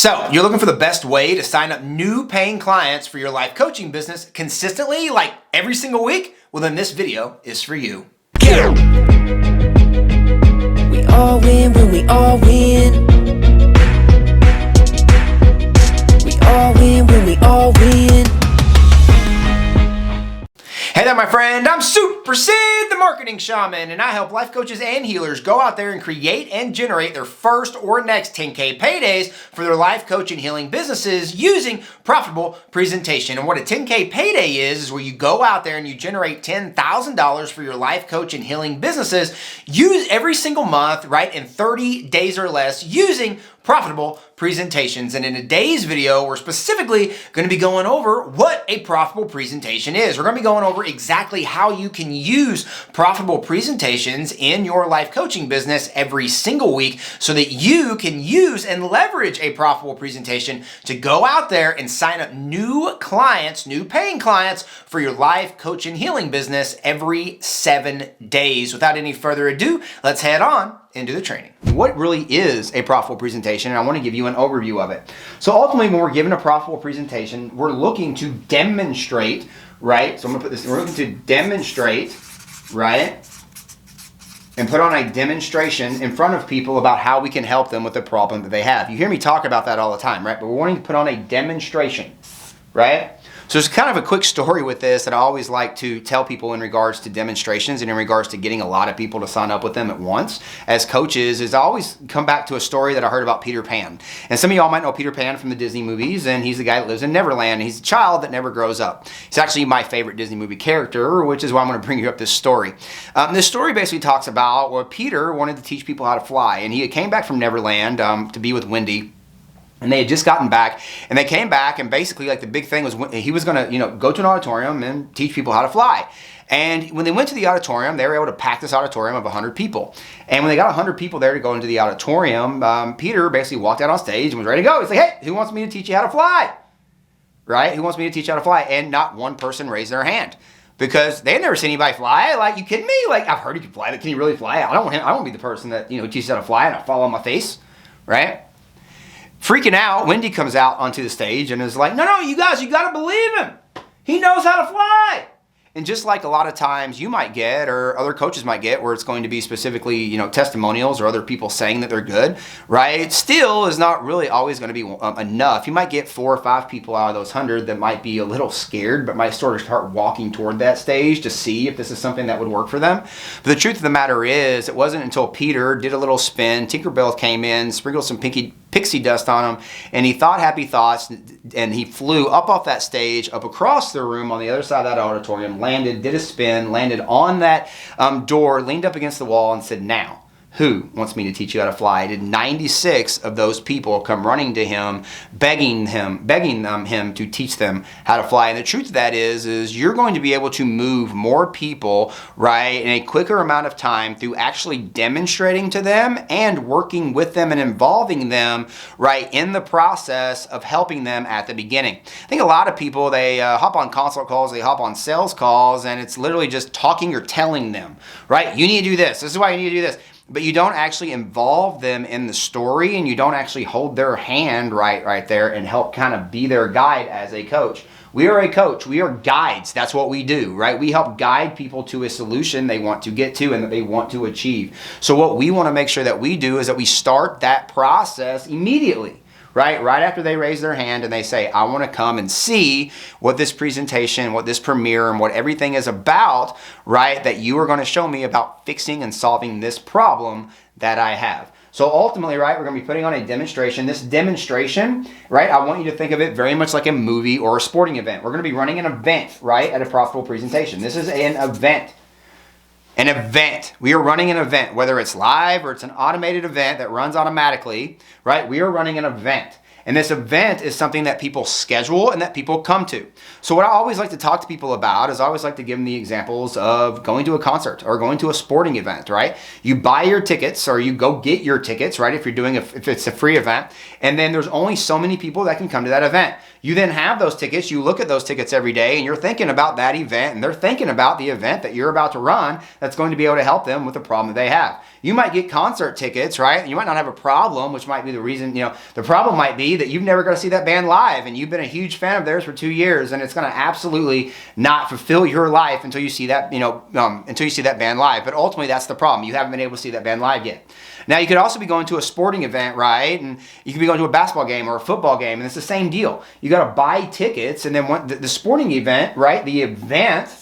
So, you're looking for the best way to sign up new paying clients for your life coaching business consistently, like every single week? Well, then this video is for you. We all win when we all win. We all win when we all win. Hey there, my friend. I'm Super Sid, the Marketing Shaman, and I help life coaches and healers go out there and create and generate their first or next 10K paydays for their life coach and healing businesses using profitable presentation. And what a 10K payday is where you go out there and you generate $10,000 for your life coach and healing businesses use every single month, right, in 30 days or less using profitable presentations. And in today's video, we're specifically going to be going over what a profitable presentation is. We're going to be going over exactly how you can use profitable presentations in your life coaching business every single week so that you can use and leverage a profitable presentation to go out there and sign up new clients, new paying clients for your life coach and healing business every 7 days. Without any further ado, let's head on into the training. What really is a profitable presentation? And I want to give you an overview of it. So ultimately, when we're given a profitable presentation, we're looking to demonstrate, right? So I'm going to put this, we're looking to demonstrate, right? And put on a demonstration in front of people about how we can help them with the problem that they have. You hear me talk about that all the time, right? But we're wanting to put on a demonstration, right? So there's kind of a quick story with this that I always like to tell people in regards to demonstrations and in regards to getting a lot of people to sign up with them at once as coaches is I always come back to a story that I heard about Peter Pan. And some of y'all might know Peter Pan from the Disney movies, and he's the guy that lives in Neverland. He's a child that never grows up. He's actually my favorite Disney movie character, which is why I'm going to bring you up this story. This story basically talks about where Peter wanted to teach people how to fly, and he came back from Neverland to be with Wendy. And they had just gotten back, and they came back, and basically, like, the big thing was he was going to, go to an auditorium and teach people how to fly. And when they went to the auditorium, they were able to pack this auditorium of 100 people. And when they got 100 people there to go into the auditorium, Peter basically walked out on stage and was ready to go. He's like, "Hey, who wants me to teach you how to fly?" Right? Who wants me to teach you how to fly? And not one person raised their hand. Because they had never seen anybody fly. Like, you kidding me? Like, I've heard you can fly, but can you really fly? I don't want to be the person that, teaches how to fly and I fall on my face. Right? Freaking out, Wendy comes out onto the stage and is like, no, you guys, you got to believe him. He knows how to fly. And just like a lot of times you might get, or other coaches might get, where it's going to be specifically, testimonials or other people saying that they're good, right? It still is not really always going to be enough. You might get 4 or 5 people out of those 100 that might be a little scared, but might sort of start walking toward that stage to see if this is something that would work for them. But the truth of the matter is, it wasn't until Peter did a little spin, Tinkerbell came in, sprinkled some pixie dust on him, and he thought happy thoughts, and he flew up off that stage, up across the room on the other side of that auditorium, landed, did a spin, landed on that door, leaned up against the wall and said, "Now, who wants me to teach you how to fly?" Did 96 of those people come running to him, begging him to teach them how to fly. And the truth of that is you're going to be able to move more people, right, in a quicker amount of time through actually demonstrating to them and working with them and involving them, right, in the process of helping them at the beginning. I think a lot of people, they hop on consult calls, they hop on sales calls, and it's literally just talking or telling them, right, you need to do this. This is why you need to do this. But you don't actually involve them in the story, and you don't actually hold their hand right there and help kind of be their guide as a coach. We are a coach. We are guides. That's what we do, right? We help guide people to a solution they want to get to and that they want to achieve. So what we want to make sure that we do is that we start that process immediately. Right after they raise their hand and they say, "I want to come and see what this presentation, what this premiere, and what everything is about," right, that you are going to show me about fixing and solving this problem that I have. So ultimately, right, we're going to be putting on a demonstration. This demonstration, right, I want you to think of it very much like a movie or a sporting event. We're going to be running an event, right, at a profitable presentation. This is an event. An event. We are running an event, whether it's live or it's an automated event that runs automatically, right? We are running an event. And this event is something that people schedule and that people come to. So what I always like to talk to people about is I always like to give them the examples of going to a concert or going to a sporting event, right? You buy your tickets or you go get your tickets, right? If it's a free event, and then there's only so many people that can come to that event. You then have those tickets, you look at those tickets every day, and you're thinking about that event, and they're thinking about the event that you're about to run that's going to be able to help them with the problem that they have. You might get concert tickets, right? You might not have a problem, which might be the reason, the problem might be be that you've never got to see that band live, and you've been a huge fan of theirs for 2 years, and it's going to absolutely not fulfill your life until you see that, until you see that band live. But ultimately, that's the problem. You haven't been able to see that band live yet. Now, you could also be going to a sporting event, right? And you could be going to a basketball game or a football game, and it's the same deal. You got to buy tickets, and then when the sporting event, right? The event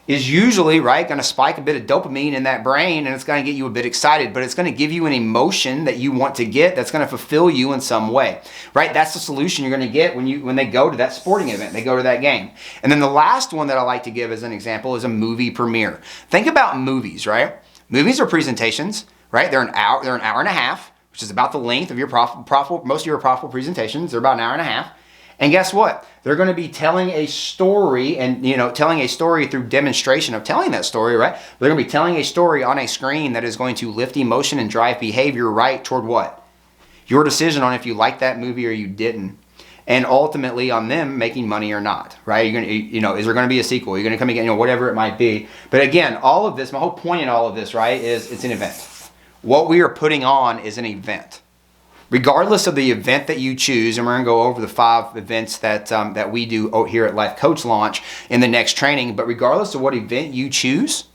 is usually, right, going to spike a bit of dopamine in that brain, and it's going to get you a bit excited, but it's going to give you an emotion that you want to get that's going to fulfill you in some way, right? That's the solution you're going to get when they go to that sporting event, they go to that game. And then the last one that I like to give as an example is a movie premiere. Think about movies, right? Movies are presentations, right? They're an hour and a half, which is about the length of your most of your profitable presentations. They're about an hour and a half. And guess what? They're going to be telling a story, and telling a story through demonstration of telling that story, right? They're going to be telling a story on a screen that is going to lift emotion and drive behavior right toward what? Your decision on if you liked that movie or you didn't. And ultimately on them making money or not, right? You're going to, is there going to be a sequel? You're going to come again, whatever it might be. But again, all of this, my whole point in all of this, right, is it's an event. What we are putting on is an event. Regardless of the event that you choose, and we're going to go over the 5 events that we do here at Life Coach Launch in the next training, but regardless of what event you choose,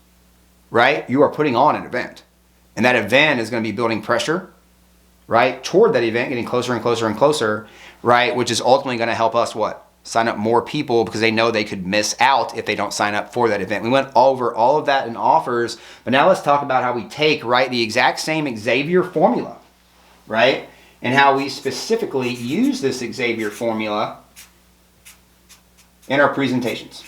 right, you are putting on an event. And that event is going to be building pressure, right, toward that event, getting closer and closer and closer, right, which is ultimately going to help us what? Sign up more people because they know they could miss out if they don't sign up for that event. We went over all of that in offers, but now let's talk about how we take, right, the exact same Xavier formula, right, and how we specifically use this Xavier formula in our presentations.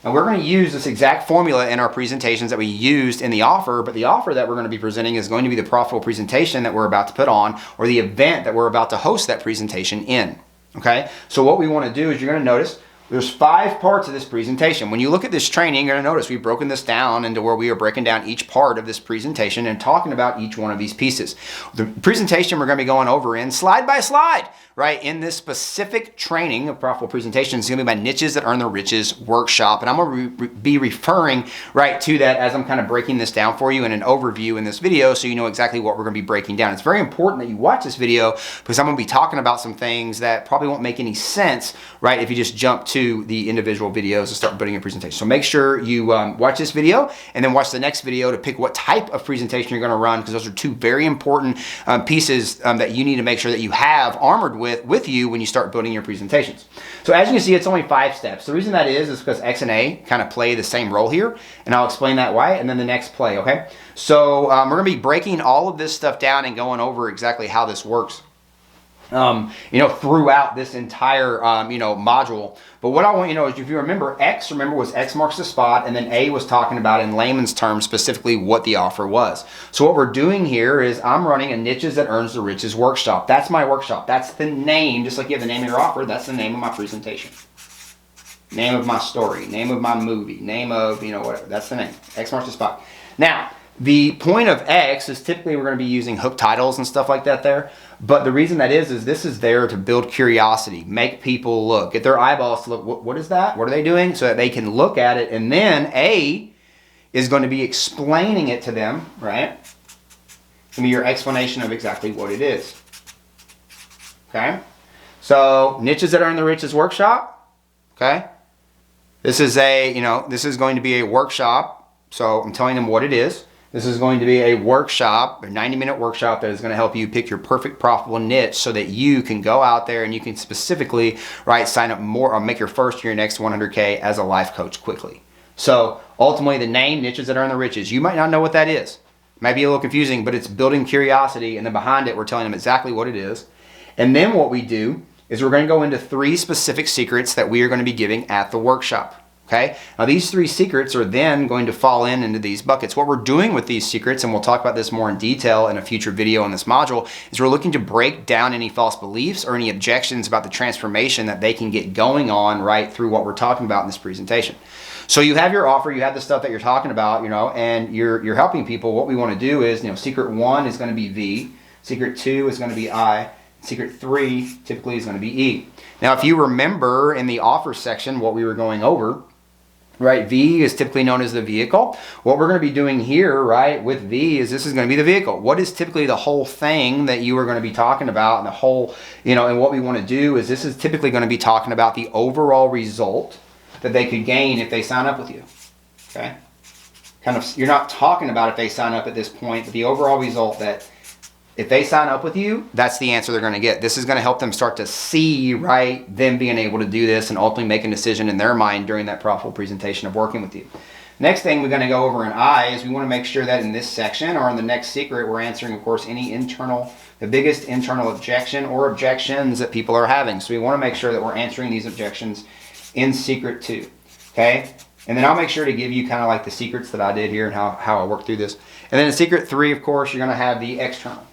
Now we're going to use this exact formula in our presentations that we used in the offer, but the offer that we're going to be presenting is going to be the profitable presentation that we're about to put on, or the event that we're about to host that presentation in. Okay? So what we want to do is you're going to notice there's 5 parts of this presentation. When you look at this training, you're going to notice we've broken this down into where we are breaking down each part of this presentation and talking about each one of these pieces. The presentation we're going to be going over in slide by slide, right? In this specific training of profitable presentation is going to be my Niches That Earn the Riches workshop. And I'm going to be referring right to that as I'm kind of breaking this down for you in an overview in this video so you know exactly what we're going to be breaking down. It's very important that you watch this video because I'm going to be talking about some things that probably won't make any sense, right, if you just jump to the individual videos and start building your presentation. So make sure you watch this video and then watch the next video to pick what type of presentation you're going to run, because those are 2 very important pieces that you need to make sure that you have armored with you when you start building your presentations. So as you can see, it's only 5 steps. The reason that is because X and A kind of play the same role here, and I'll explain that why, and then the next play, okay? So we're going to be breaking all of this stuff down and going over exactly how this works. Throughout this entire, module. But what I want you to know is if you remember, was X marks the spot, and then A was talking about in layman's terms specifically what the offer was. So what we're doing here is I'm running a Niches That Earns the Riches workshop. That's my workshop. That's the name, just like you have the name of your offer, that's the name of my presentation. Name of my story, name of my movie, name of, whatever. That's the name. X marks the spot. Now, the point of X is typically we're going to be using hook titles and stuff like that there. But the reason that is this is there to build curiosity, make people look, get their eyeballs to look, what is that? What are they doing? So that they can look at it. And then A is going to be explaining it to them, right? It's going to be your explanation of exactly what it is. Okay? So Niches That Earn the Riches workshop. Okay? This is this is going to be a workshop. So I'm telling them what it is. This is going to be a workshop, a 90-minute workshop that is going to help you pick your perfect profitable niche so that you can go out there and you can specifically, right, sign up more or make your first or your next 100K as a life coach quickly. So ultimately the name, Niches That Earn the Riches, you might not know what that is. It might be a little confusing, but it's building curiosity, and then behind it we're telling them exactly what it is. And then what we do is we're going to go into 3 specific secrets that we are going to be giving at the workshop. Okay? Now these 3 secrets are then going to fall into these buckets. What we're doing with these secrets, and we'll talk about this more in detail in a future video on this module, is we're looking to break down any false beliefs or any objections about the transformation that they can get going on right through what we're talking about in this presentation. So you have your offer, you have the stuff that you're talking about, and you're helping people. What we want to do is, secret 1 is going to be V, secret 2 is going to be I, secret 3 typically is going to be E. Now if you remember in the offer section what we were going over, right? V is typically known as the vehicle. What we're going to be doing here, right, with V is this is going to be the vehicle. What is typically the whole thing that you are going to be talking about, and the whole, and what we want to do is this is typically going to be talking about the overall result that they could gain if they sign up with you, okay? Kind of, you're not talking about if they sign up at this point, but the overall result that if they sign up with you, that's the answer they're going to get. This is going to help them start to see, right, them being able to do this and ultimately make a decision in their mind during that profitable presentation of working with you. Next thing we're going to go over in I is we want to make sure that in this section or in the next secret, we're answering, of course, the biggest internal objection or objections that people are having. So we want to make sure that we're answering these objections in secret 2, okay? And then I'll make sure to give you kind of like the secrets that I did here and how I work through this. And then in secret 3, of course, you're going to have the external.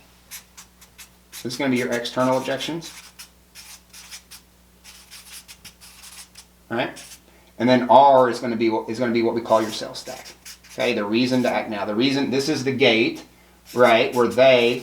This is going to be your external objections. All right? And then R is going to be what we call your sales stack. Okay? The reason to act now. This is the gate, right, this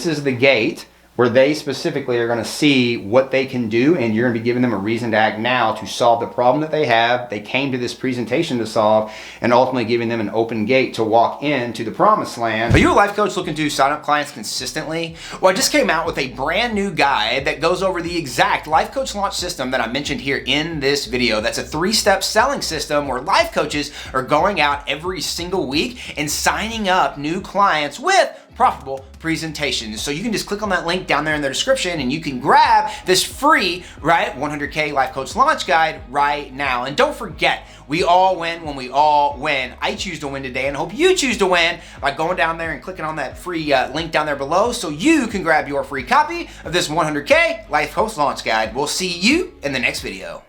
is the gate where they specifically are going to see what they can do, and you're going to be giving them a reason to act now to solve the problem that they have. They came to this presentation to solve, and ultimately giving them an open gate to walk into the promised land. Are you a life coach looking to sign up clients consistently? Well, I just came out with a brand new guide that goes over the exact life coach launch system that I mentioned here in this video. That's a 3-step selling system where life coaches are going out every single week and signing up new clients with profitable presentations. So you can just click on that link down there in the description and you can grab this free, right, 100K Life Coach Launch Guide right now. And don't forget, we all win when we all win. I choose to win today and hope you choose to win by going down there and clicking on that free link down there below so you can grab your free copy of this 100K Life Coach Launch Guide. We'll see you in the next video.